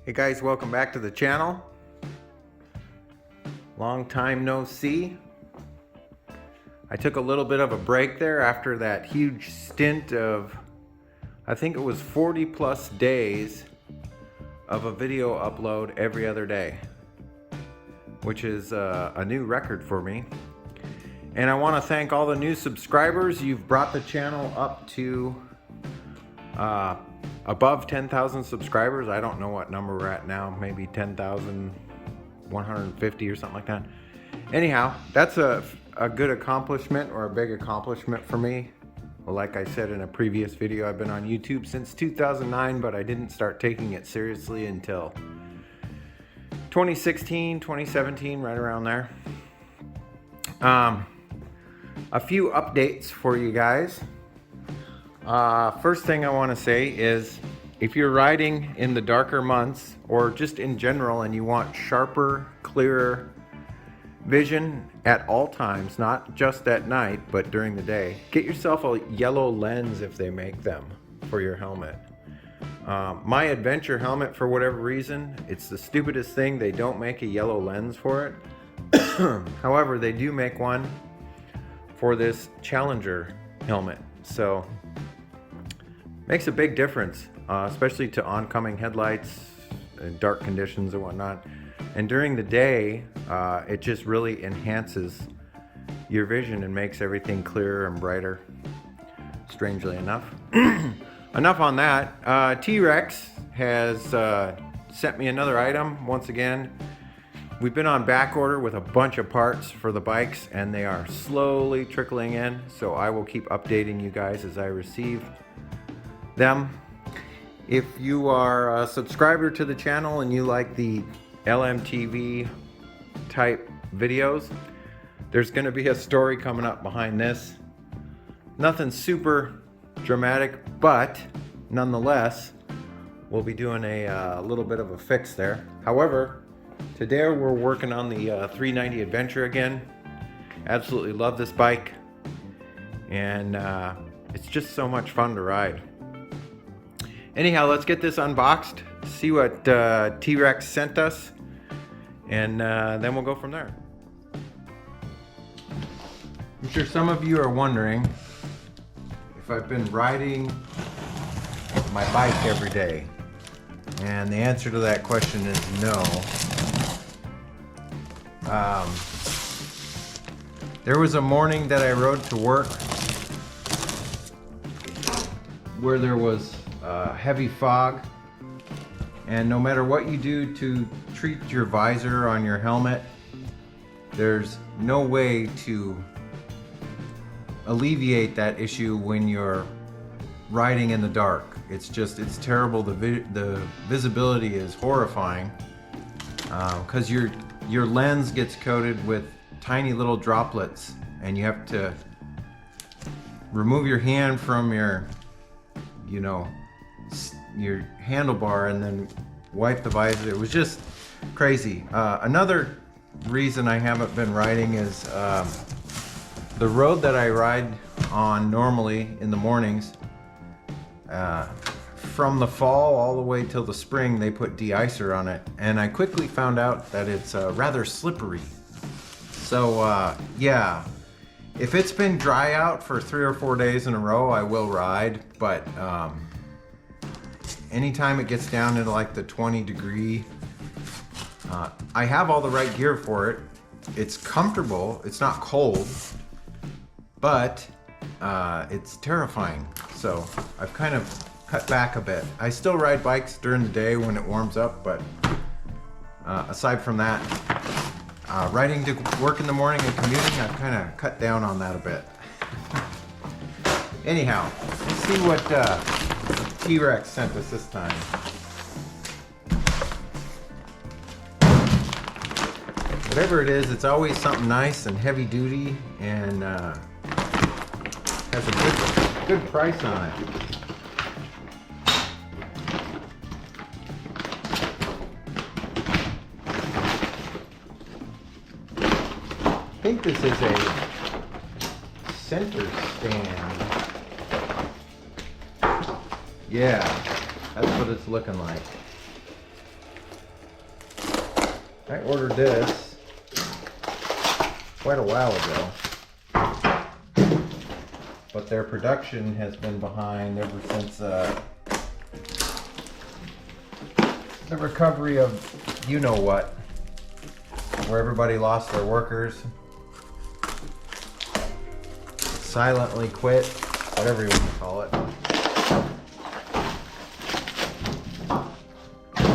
Hey guys, welcome back to the channel. Long time no see. I took a little bit of a break there after that huge stint of, I think it was 40 plus days of a video upload every other day, which is a new record for me. And I want to thank all the new subscribers. You've brought the channel up to above 10,000 subscribers. I don't know what number we're at now, maybe 10,150 or something like that. Anyhow, that's a good accomplishment, or a big accomplishment for me. Well, like I said in a previous video, I've been on YouTube since 2009, but I didn't start taking it seriously until 2016, 2017, right around there. A few updates for you guys. First thing I want to say is, if you're riding in the darker months or just in general and you want sharper, clearer vision at all times, not just at night but during the day, get yourself a yellow lens if they make them for your helmet. My adventure helmet, for whatever reason, it's the stupidest thing, they don't make a yellow lens for it. However, they do make one for this Challenger helmet, so makes a big difference, especially to oncoming headlights and dark conditions and whatnot. And during the day, it just really enhances your vision and makes everything clearer and brighter, strangely enough. Enough on that. T-Rex has sent me another item once again. We've been on back order with a bunch of parts for the bikes, and they are slowly trickling in, so I will keep updating you guys as I receive them. If you are a subscriber to the channel and you like the LMTV type videos, there's going to be a story coming up behind this. Nothing super dramatic, but nonetheless, we'll be doing a little bit of a fix there. However, today we're working on the 390 Adventure again. Absolutely love this bike, and it's just so much fun to ride. Anyhow, let's get this unboxed, see what T-Rex sent us, and then we'll go from there. I'm sure some of you are wondering if I've been riding my bike every day, and the answer to that question is no. There was a morning that I rode to work where there was heavy fog, and no matter what you do to treat your visor on your helmet, there's no way to alleviate that issue when you're riding in the dark. It's terrible. The visibility is horrifying, because your lens gets coated with tiny little droplets, and you have to remove your hand from your handlebar and then wipe the visor. It was just crazy. Another reason I haven't been riding is the road that I ride on normally in the mornings, from the fall all the way till the spring, they put de-icer on it, and I quickly found out that it's rather slippery. So yeah, if it's been dry out for 3 or 4 days in a row, I will ride, but anytime it gets down into like the 20-degree, I have all the right gear for it. It's comfortable, it's not cold, but it's terrifying. So I've kind of cut back a bit. I still ride bikes during the day when it warms up, but aside from that, riding to work in the morning and commuting, I've kind of cut down on that a bit. Anyhow, let's see what T-Rex sent us this time. Whatever it is, it's always something nice and heavy duty, and has a good price on it. I think this is a center stand. Yeah, that's what it's looking like. I ordered this quite a while ago, but their production has been behind ever since the recovery of you know what, where everybody lost their workers, silently quit, whatever you want to call it.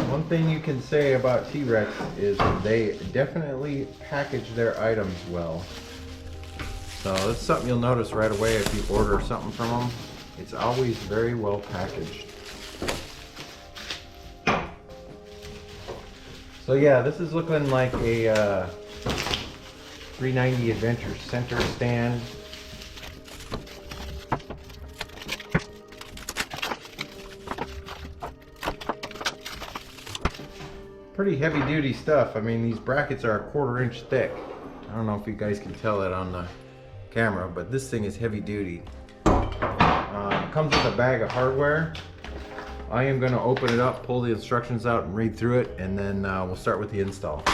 One thing you can say about T-Rex is they definitely package their items well. So that's something you'll notice right away if you order something from them. It's always very well packaged. So yeah, this is looking like a 390 Adventure center stand. Pretty heavy duty stuff. I mean, these brackets are a 1/4 inch thick. I don't know if you guys can tell that on the camera, but this thing is heavy duty. Comes with a bag of hardware. I am going to open it up, pull the instructions out and read through it, and then we'll start with the install.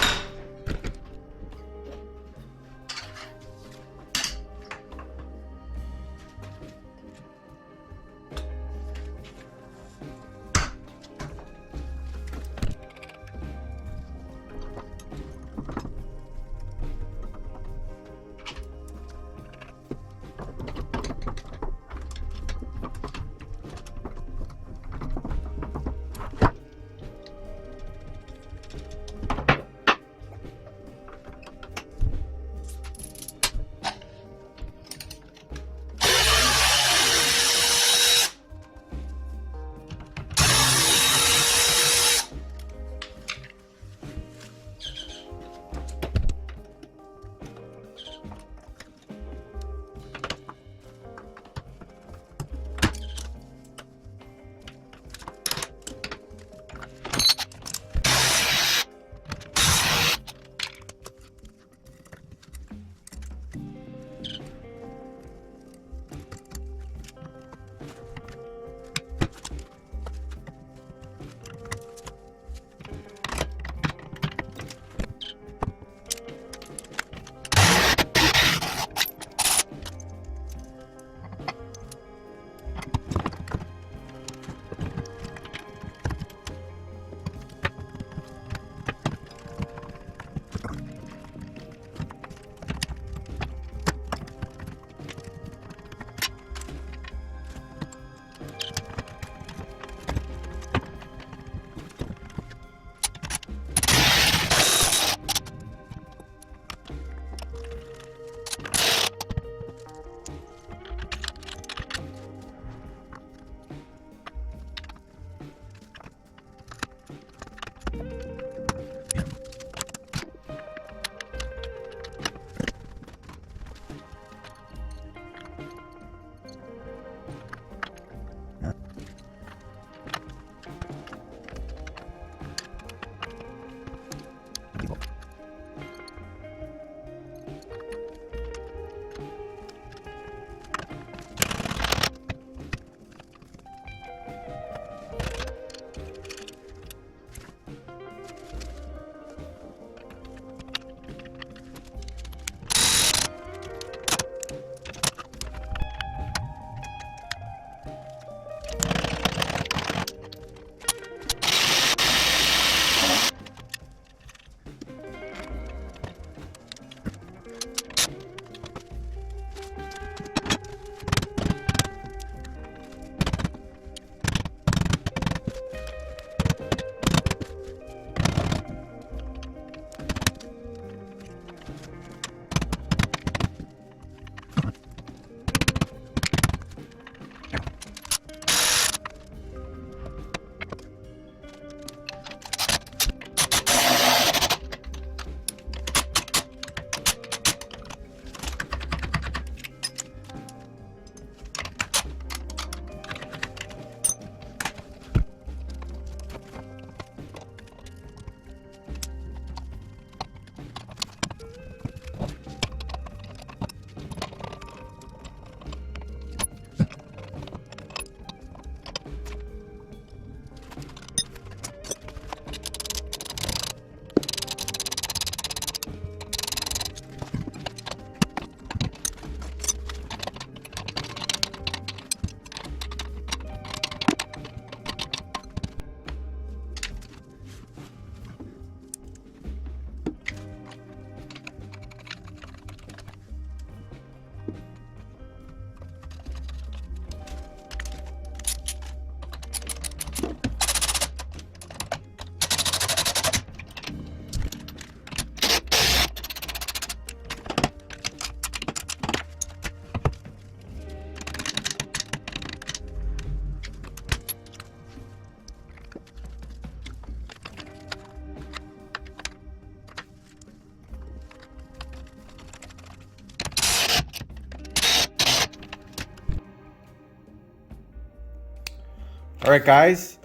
All right, guys,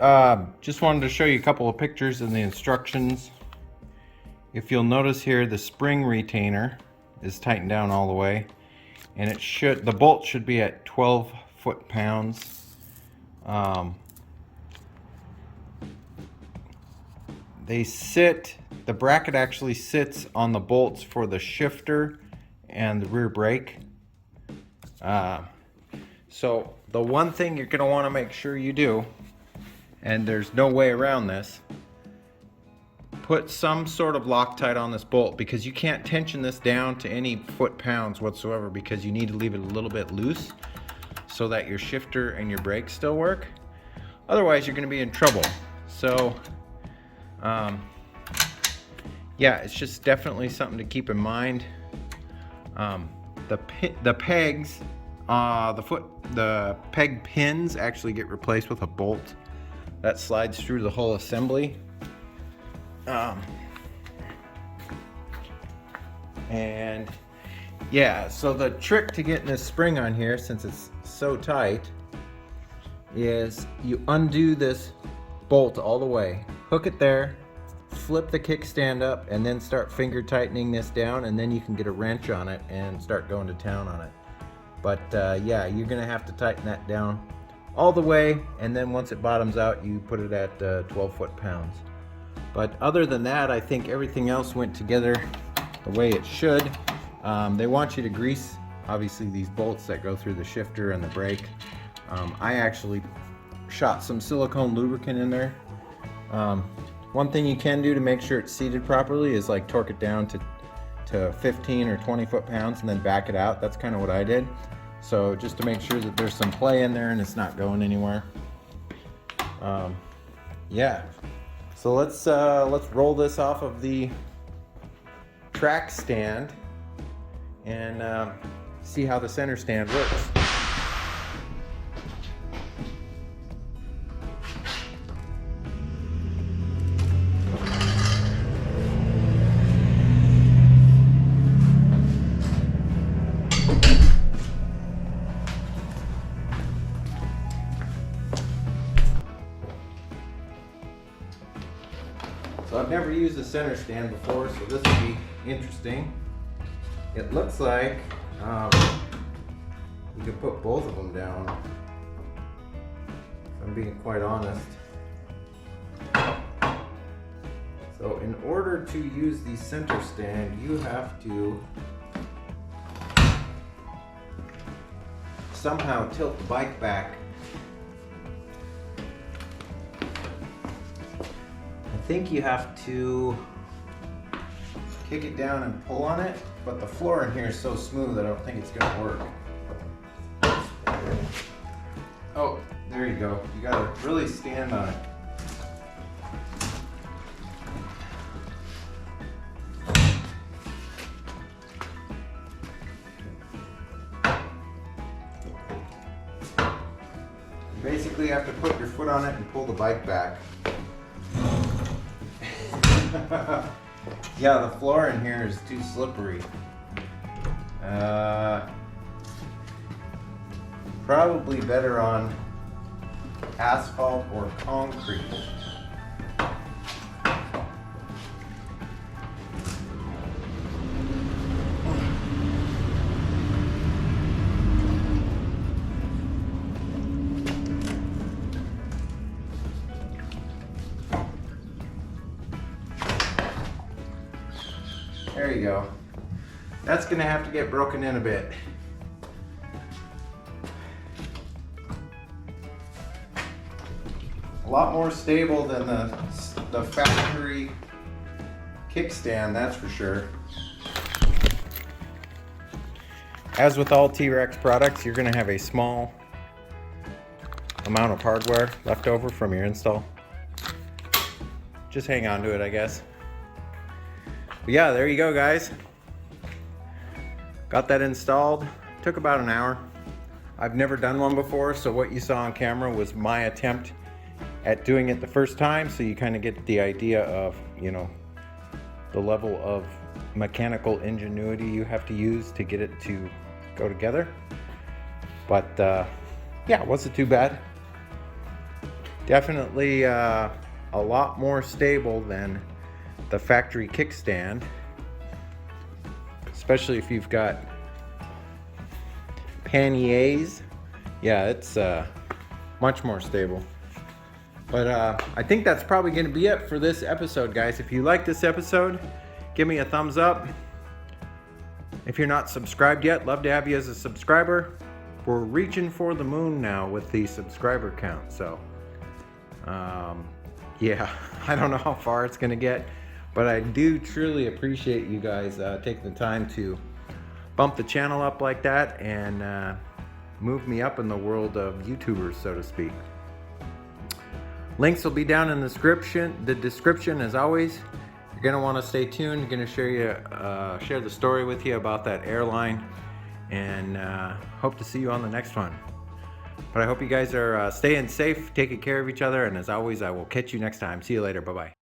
just wanted to show you a couple of pictures and the instructions. If you'll notice here, the spring retainer is tightened down all the way, and the bolt should be at 12 foot-pounds. The bracket actually sits on the bolts for the shifter and the rear brake. So the one thing you're going to want to make sure you do, and there's no way around this, put some sort of Loctite on this bolt, because you can't tension this down to any foot-pounds whatsoever, because you need to leave it a little bit loose so that your shifter and your brakes still work. Otherwise you're going to be in trouble. So yeah, it's just definitely something to keep in mind. The pegs, the peg pins actually get replaced with a bolt that slides through the whole assembly. And yeah, so the trick to getting this spring on here, since it's so tight, is you undo this bolt all the way, hook it there, flip the kickstand up, and then start finger tightening this down, and then you can get a wrench on it and start going to town on it. But yeah, you're gonna have to tighten that down all the way, and then once it bottoms out, you put it at 12 foot-pounds. But other than that, I think everything else went together the way it should. They want you to grease, obviously, these bolts that go through the shifter and the brake. I actually shot some silicone lubricant in there. One thing you can do to make sure it's seated properly is like torque it down to 15 or 20 foot-pounds and then back it out. That's kind of what I did. So just to make sure that there's some play in there and it's not going anywhere. Yeah. So let's roll this off of the track stand and see how the center stand works. So I've never used a center stand before, so this will be interesting. It looks like you can put both of them down, if I'm being quite honest. So in order to use the center stand, you have to somehow tilt the bike back. I think you have to kick it down and pull on it, but the floor in here is so smooth I don't think it's going to work. Oh, there you go. You got to really stand on it. You basically have to put your foot on it and pull the bike back. Yeah, the floor in here is too slippery. Probably better on asphalt or concrete. There you go. That's gonna have to get broken in a bit. A lot more stable than the factory kickstand, that's for sure. As with all T-Rex products, you're gonna have a small amount of hardware left over from your install. Just hang on to it, I guess. But yeah, there you go, guys. Got that installed. Took about an hour. I've never done one before, so what you saw on camera was my attempt at doing it the first time, so you kind of get the idea of, you know, the level of mechanical ingenuity you have to use to get it to go together. But yeah, it wasn't too bad. Definitely a lot more stable than the factory kickstand, especially if you've got panniers. Yeah, it's much more stable. But I think that's probably going to be it for this episode, guys. If you like this episode, give me a thumbs up. If you're not subscribed yet, love to have you as a subscriber. We're reaching for the moon now with the subscriber count. So, yeah, I don't know how far it's going to get, but I do truly appreciate you guys taking the time to bump the channel up like that and move me up in the world of YouTubers, so to speak. Links will be down in the description as always. You're going to want to stay tuned. I'm going to share the story with you about that airline, and hope to see you on the next one. But I hope you guys are staying safe, taking care of each other, and as always, I will catch you next time. See you later. Bye-bye.